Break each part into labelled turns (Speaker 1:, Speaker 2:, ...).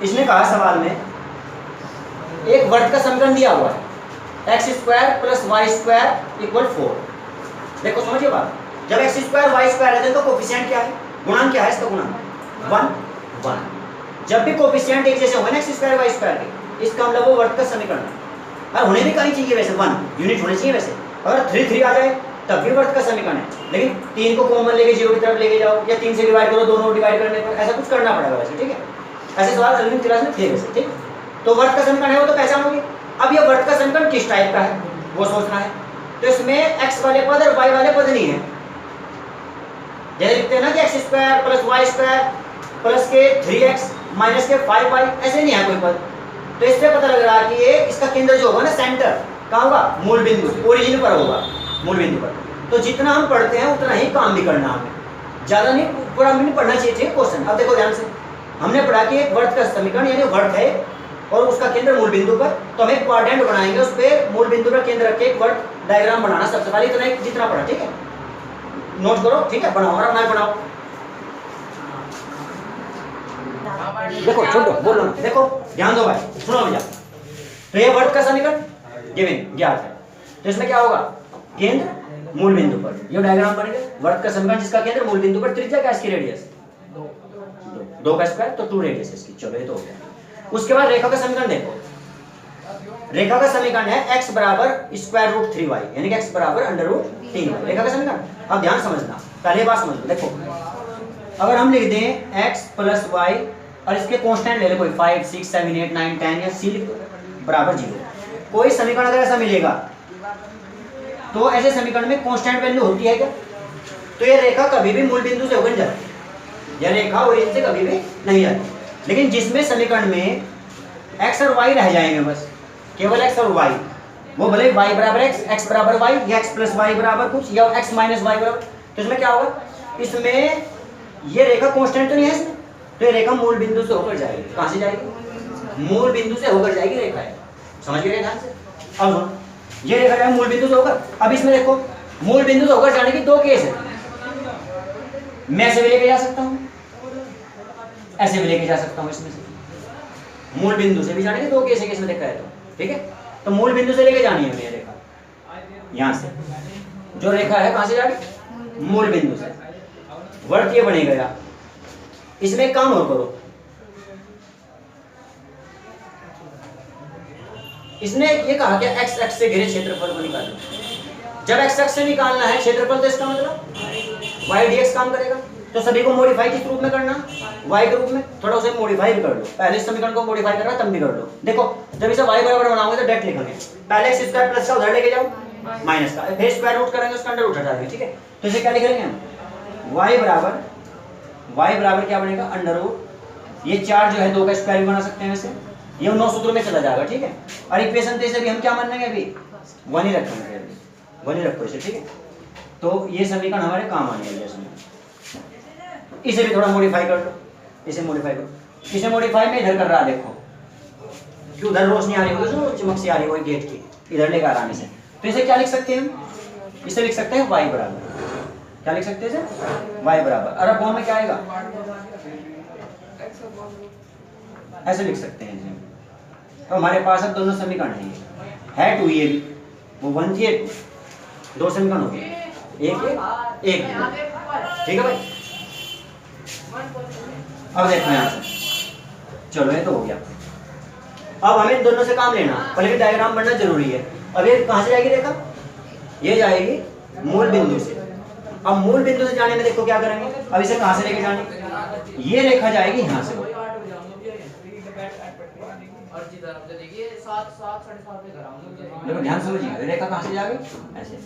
Speaker 1: इसने कहा सवाल में एक वर्ग का समीकरण दिया हुआ है x square plus Y square equal 4। देखो समझिए बात, जब x स्क्वायर वाई स्क्वायर है तो कोफिशिएंट क्या है, गुणांक क्या है इसका, गुणांक 1 1। जब भी कोफिशिएंट एक जैसे हो ना x स्क्वायर वाई स्क्वायर के, इसका मतलब वो वर्ग का समीकरण है। और होने भी कहीं चाहिए वैसे 1 यूनिट होने चाहिए वैसे। अगर 3 3 आ जाए तब भी वर्ग का समीकरण है, लेकिन 3 को कॉमन लेके 0 की तरफ लेके जाओ या 3 से डिवाइड करो, दोनों डिवाइड करने पर ऐसा कुछ करना पड़ेगा वैसे, ठीक है। ऐसे सवाल अगली क्लास में थे वैसे, ठीक। तो वर्ग का समीकरण है वो तो पहचानोगे। अब ये वर्ग का समीकरण किस टाइप का है वो सोचना है। तो इसमें x वाले पद और y वाले पद नहीं है। जैसे लिखते हैं ना कि x square plus Y square plus के 3x माइनस के 5y, ऐसे नहीं है कोई पद। तो इससे पता लग रहा है कि ये इसका केंद्र जो होगा ना, सेंटर कहाँ होगा, मूल बिंदु, ओरिजिन पर होगा, मूल बिंदु पर। तो जितना हम पढ़ते हैं उतना ही काम भी करना हमें, ज़्यादा नहीं, पूरा नहीं पढ़ना चाहिए क्वेश्चन। अब देखो ध्यान से, हमने पढ़ा कि एक वर्ग का समीकरण यानी वर्ग है और उसका केंद्र मूल बिंदु पर, तो हम एक क्वाड्रेंट बनाएंगे, उस पर मूल बिंदु पर केंद्र रख के एक वर्ग डायग्राम बनाना। सबसे पहले इतना ही जितना पढ़ा, ठीक है, नोट करो, ठीक है, बनाओ और मैं बनाओ। देखो छोड़ो, बोलो, देखो ध्यान दो भाई, सुनो भैया। तो ये वर्ग का समीकरण गिवन ज्ञात है, तो इसमें क्या होगा, केंद्र मूल बिंदु पर, ये डायग्राम बनेगा वर्ग का समीकरण जिसका केंद्र मूल बिंदु पर, त्रिज्या क्या इसकी, रेडियस 2 का स्क्वायर, तो 2 रेडियस इसकी। चलो ये तो हो गया। उसके बाद रेखा का समीकरण देखो, रेखा का समीकरण है x बराबर स्क्वायर रूट 3y यानी कि x बराबर अंडर रूट 3y, रेखा का समीकरण। अब ध्यान समझना, पहले बात समझ लो। देखो अगर हम लिख दें x प्लस वाई और इसके कांस्टेंट ले ले कोई 5 6 7 8 9 10 या c बराबर 0, कोई समीकरण अगर ऐसा मिलेगा तो ऐसे समीकरण में कांस्टेंट वैल्यू होती है क्या, तो ये रेखा कभी भी मूल बिंदु से होकर नहीं जाती, यह रेखा ओरिजिन से कभी भी नहीं जाती। लेकिन जिसमें समीकरण में x और y रह जाएंगे, बस केवल x और y, वो भले y बराबर x बराबर y या x प्लस y बराबर कुछ या x माइनस y बराबर, तो इसमें क्या होगा, इसमें ये रेखा कांस्टेंट तो नहीं है इसमें, तो ये रेखा मूल बिंदु से होकर जाएगी। कहां से जाएगी, मूल बिंदु से होकर जाएगी रेखा है, समझ गए ध्यान से। अब ये रेखा जाए मूल बिंदु से होकर। अब इसमें देखो मूल बिंदु से होकर जाने की 2 केस है, मैं ऐसे भी लेके जा सकता हूँ, ऐसे भी लेके जा सकता हूँ। इसमें से मूल बिंदु से भी जाने के 2 केस है, इसमें देखा है तो, ठीक है। तो मूल बिंदु से लेके जानी है ये रेखा, यहाँ से जो रेखा है कहां से जाएगी, मूल बिंदु से। वर्त ये बनेगा। इसमें काम और करो, इसने ये कहा कि x अक्ष से घिरे क्षेत्रफल को निकालो। जब x अक्ष से निकालना है क्षेत्रफल, तो इसका मतलब y dx काम करेगा। तो सभी को मॉडिफाई किस रूप में करना, y के रूप में। थोड़ा उसे मॉडिफाई भी कर लो, पहले समीकरण को मॉडिफाई करना तब भी कर लो। देखो जब इसे y बराबर बनाओगे तो डायरेक्ट लिखेंगे, पहले x स्क्वायर प्लस का उधर लेके जाओ माइनस का, फिर स्क्वायर रूट करेंगे उसका अंडर रूट हटा देंगे, ठीक है। तो इसे क्या लिख लेंगे हम, y बराबर क्या बनेगा, अंडर रूट, ये 4 जो है 2 का स्क्वायर भी बना सकते हैं वैसे, ये 9 सूत्रों में चला जाएगा, ठीक है। और इक्वेशन से भी हम क्या मान लेंगे, अभी 1 ही रखेंगे, अभी 1 ही रखो इसे, ठीक है। तो ये समीकरण हमारे काम आने वाले इसमें। इसे भी थोड़ा मॉडिफाई कर लो, इसे मॉडिफाई करो, इसे मॉडिफाई में इधर कर रहा, देखो कि उधर रोशनी आ रही होगी, जो चमक सी आ रही होगी गेट की, इधर लेकर आराम से। तो इसे क्या लिख सकते हैं हम, इसे लिख सकते हैं y बराबर, क्या लिख सकते हैं इसे, y बराबर, और अब में क्या आएगा, ऐसे लिख सकते हैं इसे। तो हमारे पास अब दोनों समीकरण है 2 ये भी, वो 1 थी 2 समीकरण हो गए, एक ठीक है भाई। अब देखो यहाँ से, चलो ये तो हो गया। अब हमें दोनों से काम लेना, पहले भी डायग्राम बनना जरूरी है। अब ये कहाँ से जाएगी रेखा, ये जाएगी मूल बिंदु से। अब मूल बिंदु से जाने में देखो क्या करेंगे, अब इसे कहाँ से लेके जाने, ये रेखा जाएगी यहाँ से, देखो ध्यान समझिए, रेखा कहाँ से जाएगी, ऐसे।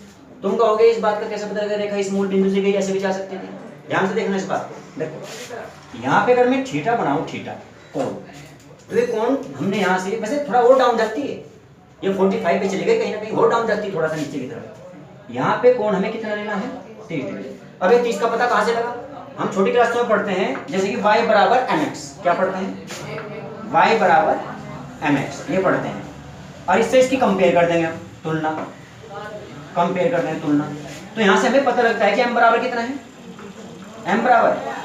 Speaker 1: तुम कहोगे इस बात का कैसे पता लगा रेखा इस मूल बिंदु से गई, ऐसे भी जा सकती थी। ध्यान से देखना इस बात को, देखो यहाँ पे अगर मैं थीटा बनाऊं, थीटा कोण, तो ये कोण हमने यहाँ से वैसे थोड़ा और डाउन जाती है, ये 45 पे चली गई, कहीं ना कहीं और डाउन जाती है थोड़ा सा नीचे की तरफ। यहाँ पे कोण हमें कितना लेना है, 30 डिग्री। अब ये 30 का पता कहाँ से लगा, हम छोटी क्लास में पढ़ते हैं, जैसे कि y बराबर mx, क्या पढ़ते हैं, y बराबर mx, ये पढ़ते हैं। और इससे इसकी कंपेयर कर देंगे हम, तुलना, कंपेयर कर देंगे तुलना। तो यहाँ से हमें पता लगता है कि m बराबर कितना है, m बराबर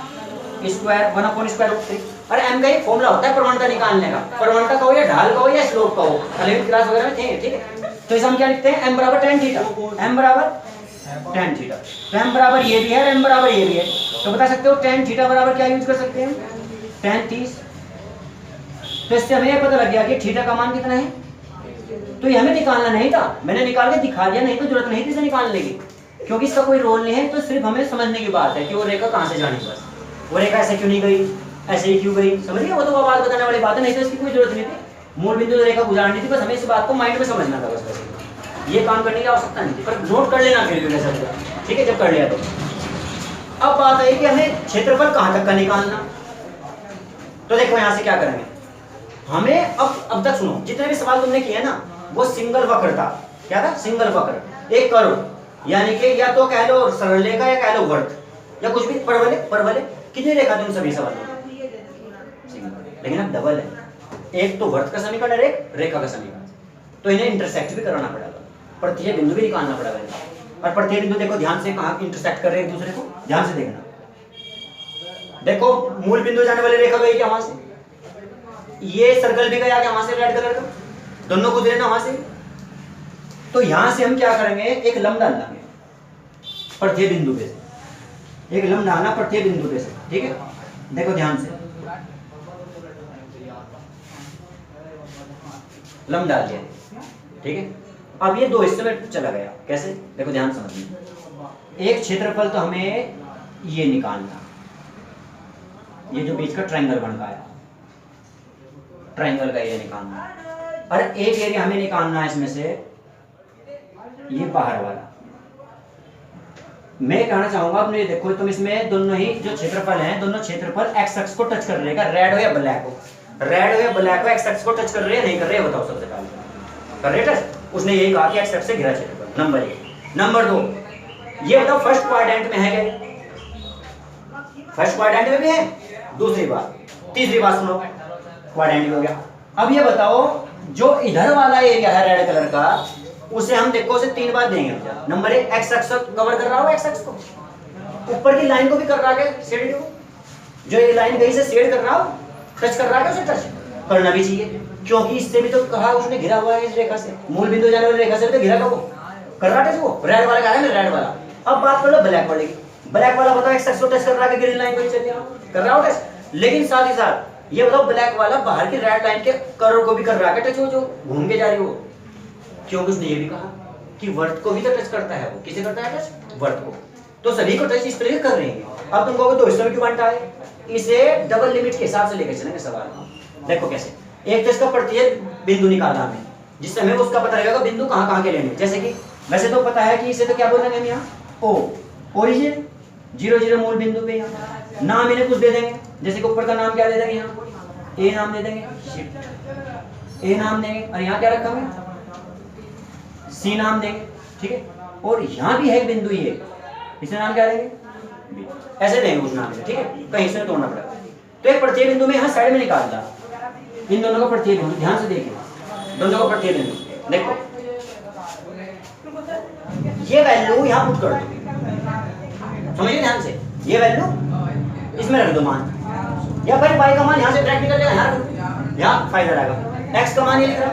Speaker 1: स्क्वायर 1/√3, और m का एक फॉर्मूला होता है प्रवणता निकालने का, प्रवणता का हो या ढाल का हो या स्लोप का हो, 11वीं क्लास वगैरह में थे, ठीक है। तो इसे हम क्या लिखते हैं, m बराबर tan थीटा, m बराबर tan थीटा। तो m बराबर ये भी है और m बराबर ये भी है, तो बता सकते हो tan थीटा बराबर क्या यूज कर सकते हैं, tan 30। तो इससे हमें ये पता लग गया कि थीटा का मान कितना है। तो ये हमें निकालना नहीं था, मैंने निकाल के दिखा दिया, नहीं तो जरूरत नहीं थी इसे निकालने की, क्योंकि इसका कोई रोल नहीं है। तो सिर्फ हमें समझने की बात है कि वो रेखा कहाँ से जानी, बस वो रेखा ऐसे क्यों नहीं गई, ऐसे ही क्यों गई, समझ गए। वो तो बात बताने वाली बात है, नहीं तो इसकी कोई जरूरत नहीं थी। मूल बिंदु रेखा गुजारनी थी, बस हमें इस बात को माइंड में समझना था, बस ये काम करने की आवश्यकता नहीं थी, पर नोट कर लेना फिर भी वैसा, ठीक है। जब कर लिया तो अब बात है कि हमें क्षेत्रफल कहाँ तक का निकालना। तो देखो यहाँ से क्या करेंगे, हमें अब तक सुनो, जितने भी सवाल तुमने किए ना वो सिंगल वक्र था। क्या था, सिंगल वक्र, एक कर्व, यानी कि या तो कह लो सरल रेखा या कह लो वर्त या कुछ भी, परवलय, परवलय। कितनी रेखा थी उन सभी सवालों में, लेकिन अब डबल है, एक तो वर्त का समीकरण और एक रेखा का समीकरण, तो इन्हें इंटरसेक्ट भी कराना पड़ेगा, प्रत्येक बिंदु भी निकालना पड़ेगा। और प्रत्येक बिंदु देखो ध्यान से कहाँ इंटरसेक्ट कर रहे हैं एक दूसरे को, ध्यान से देखना। देखो मूल बिंदु जाने वाली रेखा गई क्या वहां से, ये सर्कल भी गया क्या वहां से, रेड कलर का, दोनों को देना वहां से। तो यहां से हम क्या करेंगे, एक लंब डालना है प्रत्येक बिंदु पे से, एक लंब डालना प्रत्येक बिंदु पे से, ठीक है। देखो ध्यान से, लंब डाल दिया, ठीक है। अब ये दो हिस्से में चला गया, कैसे, देखो ध्यान समझिए। एक क्षेत्रफल तो हमें ये निकालना, ये जो बीच का ट्रायंगल बन गया, ट्रायंगल का एरिया निकालना, और एक एरिया हमें निकालना है इसमें से ये बाहर वाला। मैं कहना चाहूंगा, अब ये देखो तुम इसमें दोनों ही जो क्षेत्रफल हैं, दोनों क्षेत्रफल एक्स एक्स को टच कर रहेगा, रेड हो या ब्लैक हो, रेड हो या ब्लैक हो, एक्स एक्स को टच कर रहे हैं नहीं कर रहे, बताओ सबसे पहले कर रहे टच। उसने यही कहा कि एक्स एक्स से घिरा क्षेत्रफल, नंबर 1। नंबर 2, ये बताओ फर्स्ट क्वाड्रेंट में है क्या, फर्स्ट क्वाड्रेंट में भी है। दूसरी बात, तीसरी बात सुनो, क्वाड्रेंट हो गया। अब ये बताओ जो इधर वाला एरिया है रेड कलर का, उसे हम देखो उसे 3 बार देंगे। नंबर 1, एक्स एक्स कवर कर रहा हो, एक्स एक्स को, ऊपर की लाइन को भी कर रहा है, शेड को, जो ये लाइन गई से शेड कर रहा हो, टच कर रहा है, उसे टच करना भी चाहिए, क्योंकि इससे भी तो कहा उसने घिरा हुआ है इस रेखा से, मूल बिंदु जाने वाली रेखा से भी तो घिरा का वो कर रहा है, वो रेड वाला का है ना, रेड वाला। अब बात कर लो ब्लैक वाले की, ब्लैक वाला बताओ एक्स एक्स को टच कर रहा है, ग्रीन लाइन को ही चल कर रहा हो टच, लेकिन साथ ही साथ ये बताओ ब्लैक वाला बाहर की रेड लाइन के कर्व को भी कर रहा है टच, वो जो घूम के जा रही हो, क्योंकि उसने ये भी कहा कि वर्त को भी तो टच करता है, वो किसे करता है टच, वर्त को। तो सभी को टच इस तरह कर रहे हैं। अब तुम कहोगे तो हिस्सों में क्यों बांटा है, इसे डबल लिमिट के हिसाब से लेकर चलेंगे सवाल। देखो कैसे, एक तो इसका प्रत्येक बिंदु निकालना हमें, जिससे हमें उसका पता लगेगा बिंदु कहाँ कहाँ के लेने। जैसे कि वैसे तो पता है कि इसे तो क्या बोलेंगे हम यहाँ, ओ ओरिजिन 0 0 मूल बिंदु पे, यहाँ नाम इन्हें कुछ दे देंगे, जैसे कि ऊपर का नाम क्या दे देंगे, यहाँ ए नाम दे देंगे, शिफ्ट ए नाम देंगे, और यहाँ क्या रखा हुआ सी नाम देंगे, ठीक है। और यहाँ भी है एक बिंदु ये, इसे नाम क्या देंगे, ऐसे देंगे उस नाम से, ठीक है, कहीं से तोड़ना पड़ेगा। तो एक प्रत्येक बिंदु में यहाँ साइड में निकालता, इन दोनों का प्रत्येक बिंदु, ध्यान से देखिए, दोनों का प्रत्येक बिंदु देखो, ये वैल्यू यहाँ पुट कर दो, समझिए ध्यान से, ये वैल्यू इसमें रख दो मान, या भाई y का मान यहाँ से डायरेक्ट निकल जाएगा, यहाँ फायदा रहेगा। x का मान ये लिख रहा,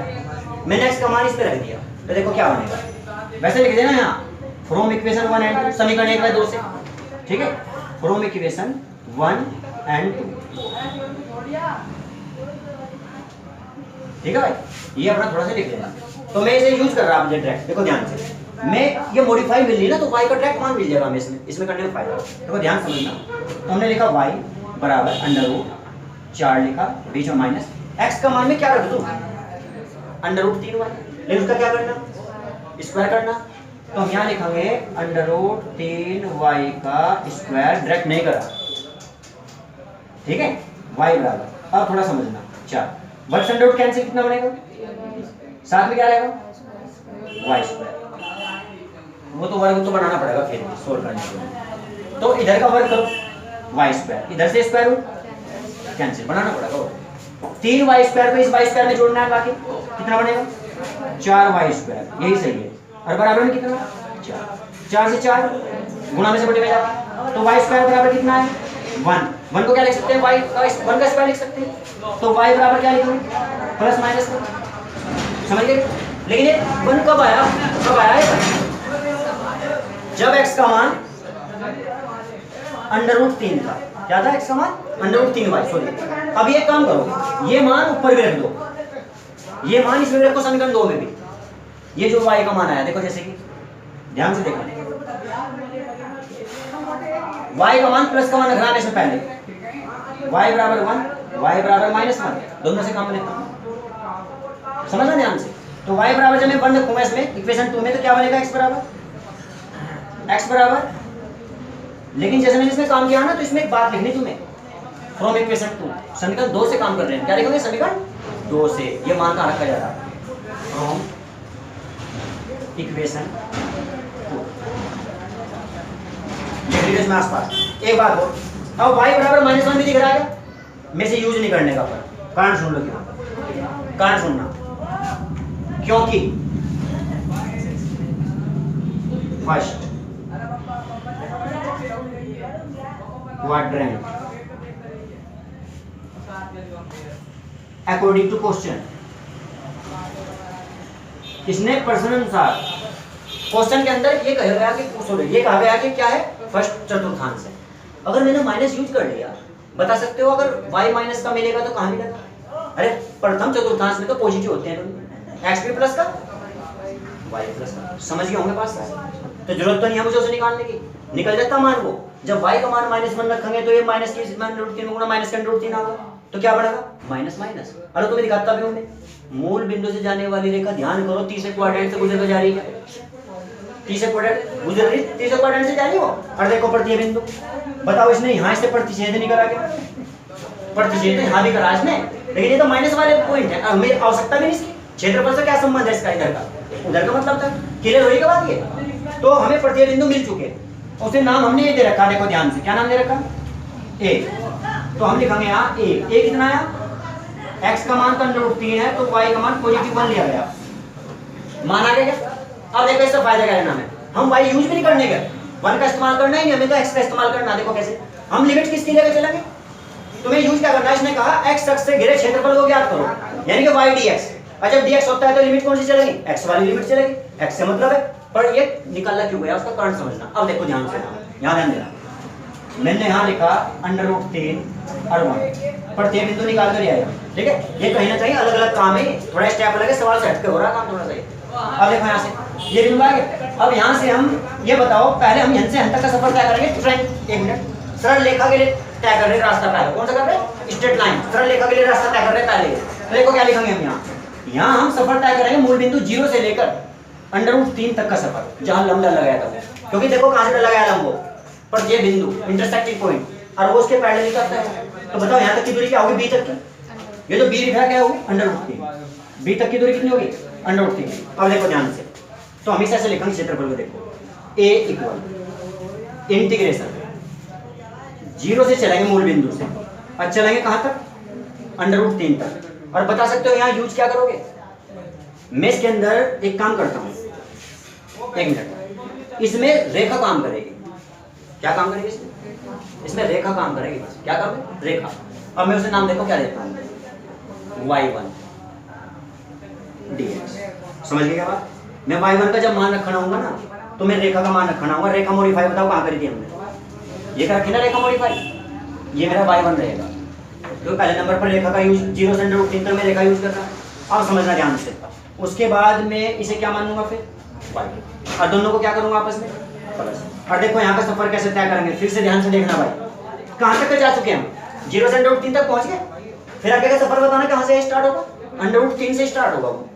Speaker 1: मैंने x का मान इस पे रख दिया, तो देखो क्या बनेगा, वैसे लिख देना यहाँ फ्रॉम इक्वेशन 1 एंड 2, समीकरण 1 व 2 से, ठीक है, फ्रॉम इक्वेशन 1 एंड 2, ठीक है भाई, ये अपना थोड़ा सा लिख लेना। तो मैं इसे यूज कर रहा हूं डायरेक्ट, देखो ध्यान से, मैं ये मॉडिफाई मिल रही ना, तो y का डायरेक्ट मान मिल जाएगा हमें इसमें करने में फायदा। देखो ध्यान समझना, तो हमने लिखा y बराबर √4 लिखा, बीच में माइनस, x का मान में क्या रख दूं, √3y, लेकिन उसका क्या करना, स्क्वायर करना, तो हम यहाँ लिखेंगे √3y का स्क्वायर, डायरेक्ट नहीं करा, ठीक है, y बराबर, अब थोड़ा समझना 4 वर्ग से रूट कैंसिल कितना बनेगा, साथ में क्या रहेगा वाई स्क्वायर, वो तो वर्ग तो बनाना पड़ेगा फिर सोल्व करने के लिए। तो इधर का वर्ग करो वाई स्क्वायर, इधर से स्क्वायर रूट कैंसिल बनाना पड़ेगा, 3 वाई स्क्वायर को इस वाई स्क्वायर में जोड़ना है, बाकी कितना बनेगा 4 वाई स्क्वायर, यही सही है, और बराबर में कितना 4 से 4 गुणा में से बटे में जाता, तो वाई स्क्वायर बराबर कितना है 1, वन को क्या लिख सकते हैं, वाई का वन का स्क्वायर लिख सकते हैं, तो वाई बराबर क्या लिखेंगे, प्लस माइनस का, समझ गए। लेकिन ये वन कब आया, कब आया है, जब x का मान √3 था। क्या था x का मान, √3y, सॉरी। अब ये काम करो, ये मान ऊपर भी रख दो, ये मान इसमें रखो समीकरण 2 में भी, ये जो y का मान आया देखो, जैसे कि ध्यान से देखो, y का मान प्लस का मान रखना है इसमें पहले, y बराबर 1, y बराबर -1, दोनों से काम लेता हूं, समझना ध्यान से। तो y बराबर जब मैं 1 रखूंगा इसमें इक्वेशन 2 में, तो क्या बनेगा, x बराबर, लेकिन जैसे मैंने इसमें काम किया ना, तो इसमें एक बात लिखनी तुम्हें, फ्रॉम इक्वेशन 2, समीकरण 2 से काम कर रहे हैं, क्या लिखोगे, समीकरण 2 से, ये मान कहाँ रखा जा रहा है, फ्रॉम इक्वेशन 2 में आसपास। एक बात हो, अब y बराबर -1 भी दिख रहा है, मैं से यूज नहीं करने का, पर कारण सुन लो, क्यों कारण सुनना, क्योंकि first quadrant according to question, इसने प्रश्न अनुसार क्वेश्चन के अंदर ये कहा गया कि ये कहा गया कि क्या है, फर्स्ट चतुर्थांश है। अगर मैंने माइनस यूज कर लिया, बता सकते हो अगर y माइनस का मिलेगा तो कहाँ मिलेगा, अरे प्रथम चतुर्थांश में तो पॉजिटिव होते हैं, x भी प्लस का y प्लस का, समझ गए होंगे पास, तो जरूरत तो नहीं है मुझे उसे निकालने की, निकल जाता मान वो। जब y का मान -1 रखेंगे तो ये माइनस के √3 में गुणा माइनस का √3 होगा, तो क्या बढ़ेगा, माइनस माइनस। अरे तुम्हें दिखाता भी हूं मैं, मूल बिंदु से जाने वाली रेखा, ध्यान करो, तीसरे क्वाड्रेंट से गुजर जा रही है, तीसरे क्वाड्रेंट गुजर रही, तीसरे क्वाड्रेंट से जा रही हो, और देखो प्रतिच्छेद बिंदु, बताओ इसने यहाँ से प्रतिच्छेद नहीं करा क्या, प्रतिच्छेद तो यहाँ भी करा इसने, लेकिन ये तो माइनस वाले पॉइंट है, हमें आवश्यकता भी नहीं इसकी, क्षेत्रफल से क्या संबंध है इसका, इधर का उधर का मतलब था, क्लियर होगी बात ये। तो हमें प्रतिच्छेद बिंदु मिल चुके, उसे नाम हमने ये दे रखा, देखो ध्यान से, क्या नाम दे रखा, a, तो हम लिखेंगे यहाँ a कितना आया, x का मान तो √3 है, तो y का मान +1 लिया गया, मान आ गया। अब देखो इसका फायदा क्या लेना है, हम y यूज भी नहीं करने गए, 1 का इस्तेमाल करना ही नहीं, हमें तो x का इस्तेमाल करना। देखो कैसे, हम लिमिट किसकी लेकर चलेंगे, तुम्हें यूज क्या करना है, इसने कहा x अक्ष से घिरे क्षेत्रफल को ज्ञात करो, यानी कि y dx, और जब dx होता है तो लिमिट कौन सी चलेगी, x वाली लिमिट चलेगी, x से मतलब है, पर ये निकालना क्यों गया उसका कारण समझना। अब देखो ध्यान से, यहाँ ध्यान देना, मैंने यहाँ लिखा √3 और 1, प्रतिच्छेद बिंदु निकाल कर आया, ठीक है, ये कहीं ना कहीं अलग अलग काम है, थोड़ा स्टेप अलग है, सवाल से हटके हो रहा काम थोड़ा सा। अब देखो यहाँ से ये बिंदु आ गए, अब यहाँ से हम ये बताओ, पहले हम यहाँ से यहाँ तक का सफर तय करेंगे, फ्रेंड एक मिनट, सरल रेखा के लिए तय कर रहे हैं रास्ता, पहले कौन सा कर रहे हैं, स्ट्रेट लाइन, सरल रेखा के लिए रास्ता तय कर रहे हैं पहले। तो देखो क्या लिखेंगे हम यहाँ हम सफर तय करेंगे मूल बिंदु 0 से लेकर √3 तक का सफर, जहाँ लंब लगाया था, क्योंकि देखो कहाँ से लगाया लंब वो, पर ये बिंदु इंटरसेक्टिंग पॉइंट, और वो उसके पैरेलल निकलता है, तो बताओ यहाँ तक की दूरी क्या होगी, b तक की, ये जो b लिखा क्या होगी, √3, b तक की दूरी कितनी होगी, √3। अब देखो ध्यान से, तो हमेशा से लिखेंगे क्षेत्रफल को, देखो a इक्वल इंटीग्रेशन 0 से चलेंगे मूल बिंदु से, और चलेंगे कहाँ तक, √3 तक। और बता सकते हो यहाँ यूज क्या करोगे, मैं इसके अंदर एक काम करता हूँ, एक मिनट, इसमें रेखा काम करेगी, क्या काम करेगी इसमें रेखा काम करेगी, बस क्या काम है, रेखा। अब मैं उसे नाम देखो क्या देता हूँ, y1 dx, समझ गए क्या बात। मैं y1 का जब मान रखना होगा ना, तो मैं रेखा का मान रखना होगा, रेखा मॉडिफाई बताओ कहाँ करी थी हमने, ये कर रखी ना रेखा मॉडिफाई, ये मेरा y1 रहेगा, तो पहले नंबर पर रेखा का यूज 0 से √3 तक मैं रेखा यूज कर रहा हूँ। अब समझना ध्यान से, उसके बाद मैं इसे क्या मानूंगा फिर y, और दोनों को क्या करूंगा आपस में प्लस। और देखो यहाँ का सफर कैसे तय करेंगे, फिर से ध्यान से देखना भाई, कहाँ तक जा चुके हम, 0 से √3 तक पहुंच गए, फिर आगे का सफर बताना कहाँ से स्टार्ट होगा, √3 से स्टार्ट होगा, वो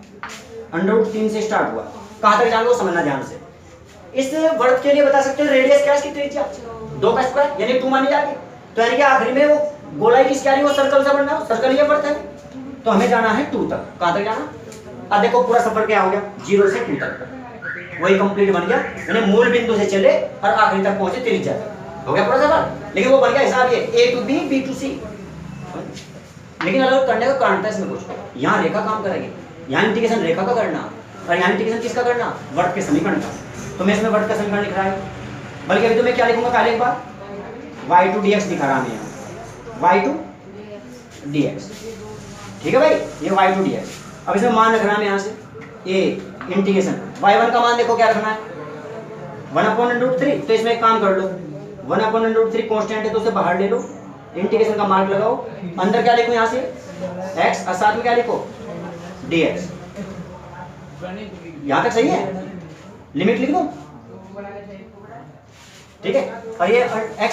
Speaker 1: √3 से स्टार्ट हुआ, कहाँ तक जाएंगे वो समझना ध्यान से। इस वर्ग के लिए बता सकते हो रेडियस क्या है, इसकी त्रिज्या 2 का स्क्वायर यानी 2 मानी जाएगी, तो यानी कि आखिरी में वो गोलाई किस क्या वो सर्कल से बनना है, सर्कल ये पड़ता है, तो हमें जाना है 2 तक, कहाँ तक जाना। अब देखो पूरा सफर क्या हो गया, 0 से 2 तक, वही कंप्लीट बन गया, यानी मूल बिंदु से चले और आखिरी तक पहुंचे त्रिज्या तक, हो गया पूरा सफर। लेकिन वो बन गया हिसाब ये A to B, B to C, लेकिन अलग करने का कारण था इसमें कुछ, यहाँ रेखा काम करेगी, यहाँ इंटीग्रेशन रेखा का करना, और यहाँ इंटीग्रेशन किसका करना, वर्ग के समीकरण का। तो मैं इसमें वर्ग का समीकरण लिख रहा है, बल्कि अभी तो मैं क्या लिखूंगा, पहले एक बार y2 dx दिखा रहा हूं यहाँ, y2 dx। ठीक है भाई, ये y2 dx। अब इसमें मान रखना है यहाँ से a इंटीग्रेशन y1 का मान देखो क्या रखना है 1/√3। तो इसमें एक काम कर लो 1/√3 कांस्टेंट है तो उसे बाहर ले लो, इंटीग्रेशन का मार्क लगाओ, अंदर क्या लिखो यहाँ से x और साथ में क्या लिखो dx। यहाँ तक सही है, लिमिट लिख दो। ठीक है, और ये x